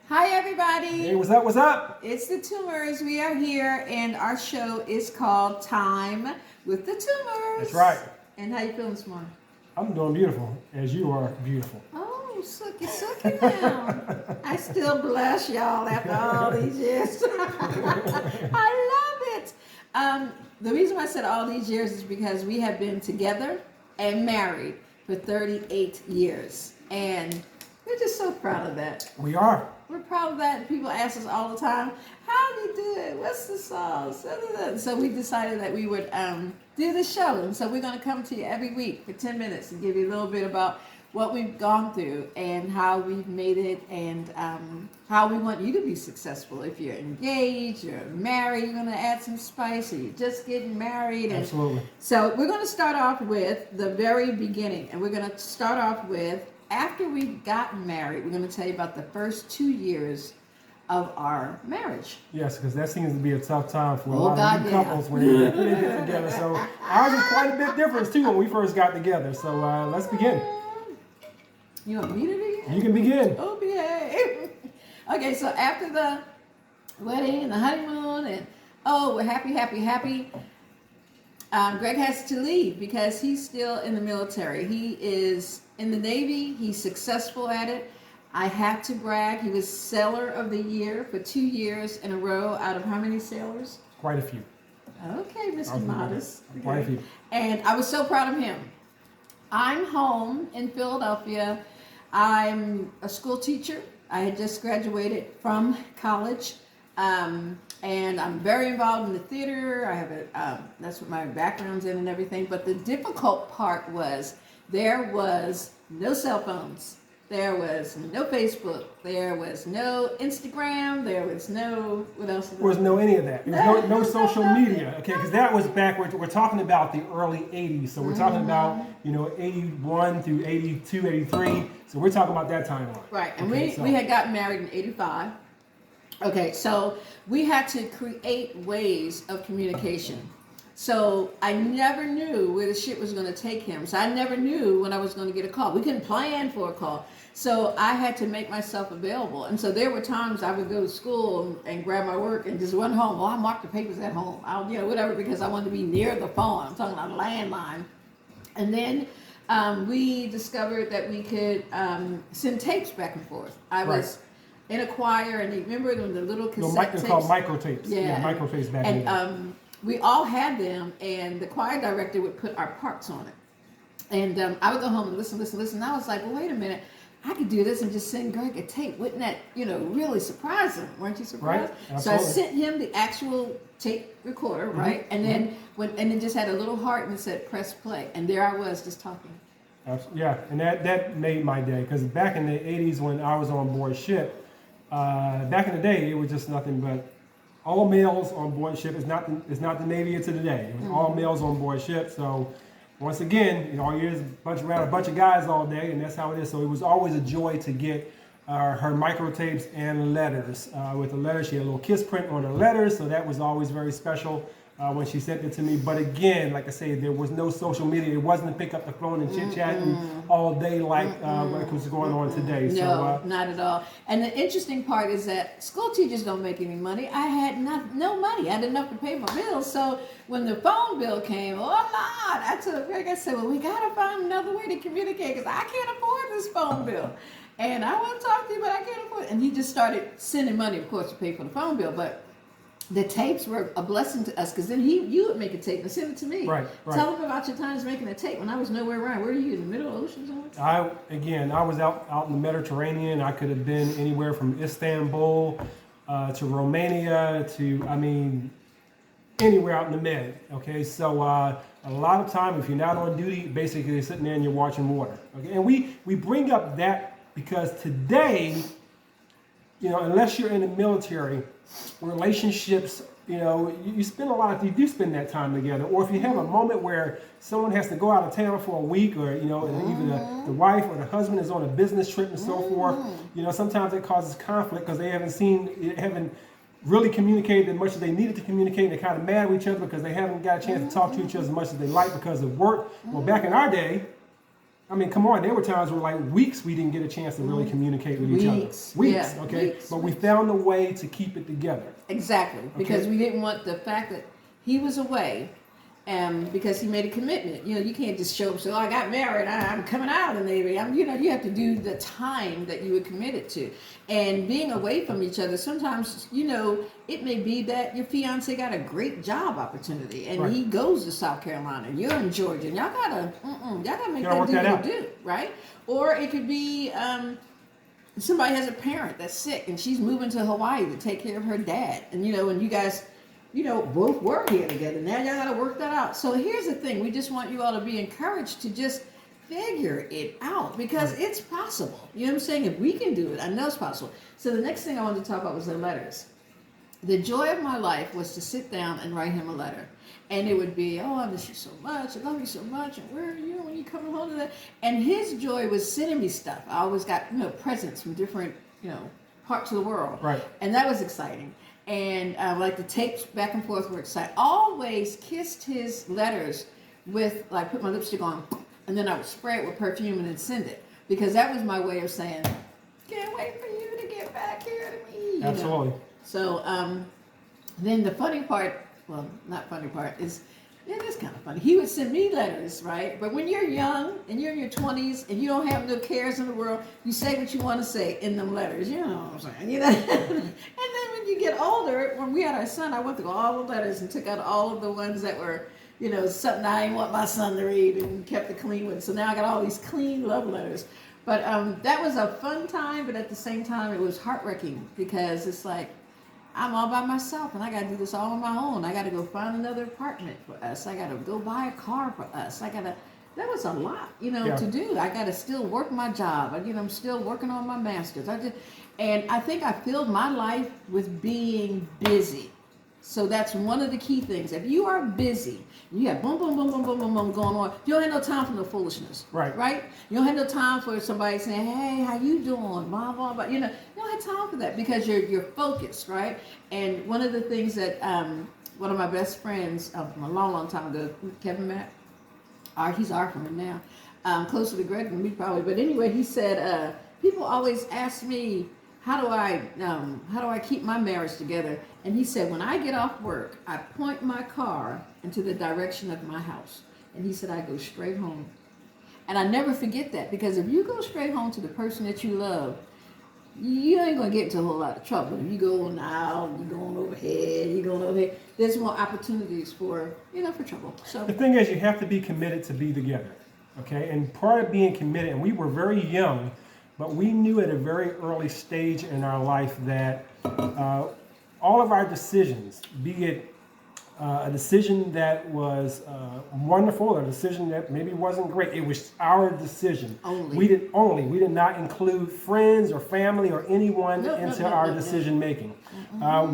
Hi, everybody. Hey, what's up? What's up? It's the Toomers. We are here, and our show is called Time with the Toomers. That's right. And how you feeling this morning? I'm doing beautiful, as you are beautiful. Oh, sooky now. I still blush, y'all, after all these years. I love it. The reason why I said all these years is because we have been together and married for 38 years. And we're just so proud of that. We are. We're proud of that. People ask us all the time, how do you do it? What's the sauce? So we decided that we would do the show. And so we're going to come to you every week for 10 minutes and give you a little bit about what we've gone through and how we've made it and how we want you to be successful. If you're engaged, you're married, you're going to add some spice, or you're just getting married. And Absolutely. so we're going to start off with the very beginning. And we're going to start off with after we got married. We're going to tell you about the first 2 years of our marriage. Yes, because that seems to be a tough time for a Oh, lot God, of new yeah. couples when they get together. So ours is quite a bit different too when we first got together. So let's begin. You want me to begin? You can begin. Oh, behave. Okay, so after the wedding and the honeymoon, and we're happy. Greg has to leave because he's still in the military. He is in the Navy. He's successful at it. I have to brag. He was Sailor of the Year for 2 years in a row out of how many sailors? Quite a few. Okay, Mr. Modest. Quite a few. And I was so proud of him. I'm home in Philadelphia. I'm a school teacher. I had just graduated from college. And I'm very involved in the theater. I have that's what my background's in and everything. But the difficult part was there was no cell phones. There was no Facebook. There was no Instagram. There was no, what else? There was no any of that. There was no social media. Okay, because that was back, we're talking about the early 80s. So we're talking about, 81 through 82, 83. So we're talking about that timeline. Right, and Okay, we had gotten married in 85. Okay, so we had to create ways of communication. So I never knew where the shit was going to take him. So I never knew when I was going to get a call. We couldn't plan for a call. So I had to make myself available. And so there were times I would go to school and grab my work and just run home. Well, I marked the papers at home. Whatever, because I wanted to be near the phone. I'm talking about a landline. And then we discovered that we could send tapes back and forth. I was in a choir, and you remember when the little cassette tapes? They're called microtapes. Yeah, microtapes back in the day. We all had them, and the choir director would put our parts on it. And I would go home and listen. And I was like, well, wait a minute. I could do this and just send Greg a tape. Wouldn't that, really surprise him? Weren't you surprised? Right. So I sent him the actual tape recorder, right? And then and it just had a little heart and it said press play. And there I was just talking. Yeah, and that made my day, because back in the 80s when I was on board ship, back in the day it was just nothing but all males on board ship. It's not the Navy of today. It was all males on board ship. So once again, all you is around a bunch of guys all day, and that's how it is. So it was always a joy to get her microtapes and letters. With the letters, she had a little kiss print on her letters, so that was always very special when she sent it to me. But again, like I say, there was no social media. It wasn't to pick up the phone and chit-chatting all day like what was going on today. No, not at all. And the interesting part is that school teachers don't make any money. I had no money. I had enough to pay my bills. So when the phone bill came, oh Lord, I told Greg, I said, well, we got to find another way to communicate because I can't afford this phone bill. And I want to talk to you, but I can't afford it. And he just started sending money, of course, to pay for the phone bill. But the tapes were a blessing to us, because then you would make a tape and send it to me. Right. Tell them about your times making a tape when I was nowhere around. Where were you, in the middle of the ocean somewhere? I was out in the Mediterranean. I could have been anywhere from Istanbul to Romania to, anywhere out in the Med. Okay, so a lot of time, if you're not on duty, basically you're sitting there and you're watching water. Okay, and we bring up that because today, unless you're in the military, relationships, you spend you do spend that time together. Or if you have a moment where someone has to go out of town for a week, or, and either the wife or the husband is on a business trip and so forth, sometimes it causes conflict because they haven't really communicated as much as they needed to communicate. They're kind of mad at each other because they haven't got a chance to talk to each other as much as they like because of work. Well, back in our day, I mean, come on, there were times where like weeks we didn't get a chance to really communicate with each other. Weeks, yeah, okay? weeks, but we found a way to keep it together. Exactly, Okay? because we didn't want the fact that he was away, because he made a commitment. You know, you can't just show up and say, "Oh, I got married. I'm coming out of the Navy." You know, you have to do the time that you were committed to. And being away from each other, sometimes, you know, it may be that your fiance got a great job opportunity, and he goes to South Carolina, and you're in Georgia, and y'all gotta make that do, right? Or it could be somebody has a parent that's sick, and she's moving to Hawaii to take care of her dad, and you know, and you guys, you know, both work here together. Now y'all gotta work that out. So here's the thing: we just want you all to be encouraged to just figure it out, because it's possible. You know what I'm saying? If we can do it, I know it's possible. So the next thing I wanted to talk about was the letters. The joy of my life was to sit down and write him a letter. And it would be, "Oh, I miss you so much. I love you so much. And where are you when you coming home to that?" And his joy was sending me stuff. I always got, you know, presents from different, you know, parts of the world. Right. And that was exciting. And like the tapes back and forth were exciting. Always kissed his letters with, like, put my lipstick on, and then I would spray it with perfume and then send it, because that was my way of saying, "Can't wait for you to get back here to me." Absolutely. Know? So then the funny part, well, not funny part, is, it is kind of funny. He would send me letters, right? But when you're young and you're in your 20s and you don't have no cares in the world, you say what you want to say in them letters. You know what I'm saying? You know. And then when you get older, when we had our son, I went through all the letters and took out all of the ones that were, you know, something I didn't want my son to read, and kept the clean ones. So now I got all these clean love letters. But that was a fun time, but at the same time, it was heart-wrenching, because it's like, I'm all by myself, and I got to do this all on my own. I got to go find another apartment for us. I got to go buy a car for us. That was a lot, you know, to do. I got to still work my job. You know, I'm still working on my master's. And I think I filled my life with being busy. So that's one of the key things. If you are busy, you have boom, boom, boom, boom, boom, boom, boom going on, you don't have no time for no foolishness. Right? You don't have no time for somebody saying, "Hey, how you doing?" Blah, blah, blah. You know, you don't have time for that, because you're focused, right? And one of the things that one of my best friends from a long, long time ago, Kevin Mack, he's our friend now, closer to Greg than me probably. But anyway, he said, people always ask me, how do I keep my marriage together? And he said, when I get off work, I point my car into the direction of my house. And he said, I go straight home. And I never forget that, because if you go straight home to the person that you love, you ain't gonna get into a whole lot of trouble. You go on out, you're going overhead, there's more opportunities for, you know, for trouble. So the thing is, you have to be committed to be together. Okay? And part of being committed, and we were very young, but we knew at a very early stage in our life that all of our decisions, be it a decision that was wonderful, or a decision that maybe wasn't great, it was our decision. We did not include friends or family or anyone into our decision making.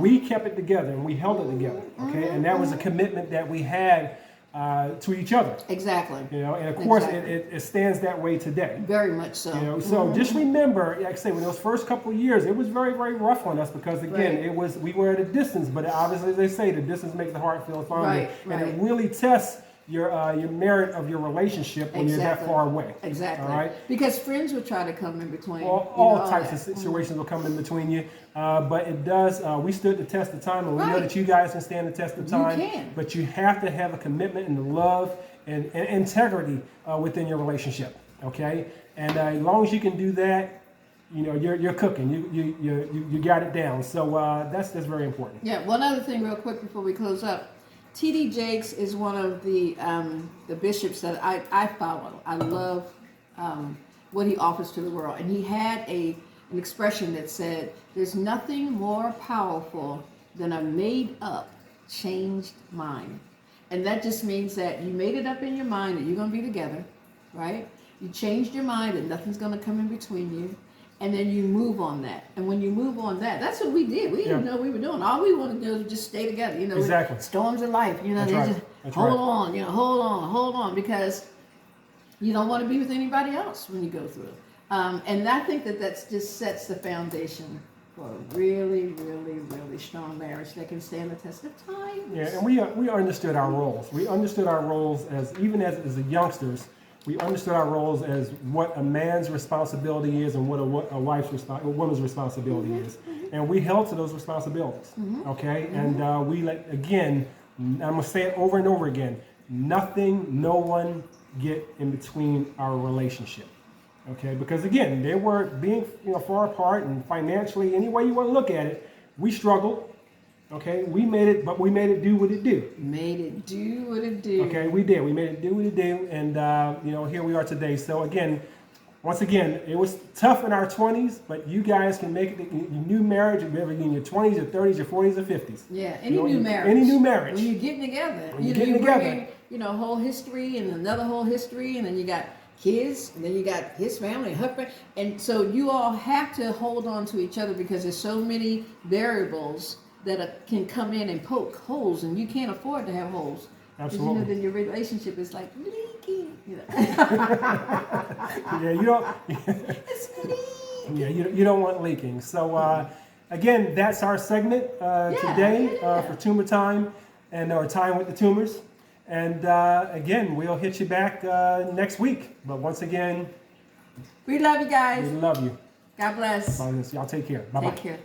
We kept it together, and we held it together. Okay, and that was a commitment that we had to each other. Exactly. You know, and of course it stands that way today. Very much so. You know, so just remember, like I say, when those first couple of years, it was very, very rough on us, because again, we were at a distance, but obviously, as they say, the distance makes the heart feel fonder, and it really tests your merit of your relationship when you're that far away. Exactly. All right. Because friends would try to come in between. All types of situations will come in between you, but it does. We stood the test of time, and we know that you guys can stand the test of time. You can. But you have to have a commitment and the love and integrity within your relationship. Okay, and as long as you can do that, you know you're cooking. You got it down. So that's very important. Yeah. One other thing, real quick, before we close up. T.D. Jakes is one of the bishops that I follow. I love what he offers to the world. And he had an expression that said, "There's nothing more powerful than a made-up, changed mind." And that just means that you made it up in your mind that you're going to be together, right? You changed your mind that nothing's going to come in between you. And then you move on that. And when you move on that, that's what we did. We didn't know what we were doing. All we wanted to do was just stay together. You know, exactly. Storms of life. You know, That's hold on. You know, hold on, because you don't want to be with anybody else when you go through. And I think that just sets the foundation for a really, really, really strong marriage that can stand the test of time. Yeah, and we understood our roles. We understood our roles as youngsters. we understood our roles as what a man's responsibility is and what a woman's responsibility is, and we held to those responsibilities. Okay, and again, I'm gonna say it over and over again: nothing, no one get in between our relationship. Okay, because again, they were being far apart, and financially, any way you want to look at it, we struggled. Okay, we made it, but we made it do what it do. Made it do what it do. Okay, we did. We made it do what it do, and here we are today. So again, once again, it was tough in our 20s, but you guys can make it. Your new marriage, whether you're in your 20s, your 30s, your 40s, or 50s. Yeah, any new marriage. Any new marriage. When you're getting together, you're getting together, whole history and another whole history, and then you got kids, and then you got his family and her family, and so you all have to hold on to each other because there's so many variables that can come in and poke holes, and you can't afford to have holes. Absolutely. Then your relationship is like leaking. Yeah, you don't. It's leaking. Yeah, you don't want leaking. So again, that's our segment today for Toomer Time and our time with the Toomers. And again, we'll hit you back next week. But once again, we love you guys. we love you. God bless. Y'all take care. Bye bye. Take care.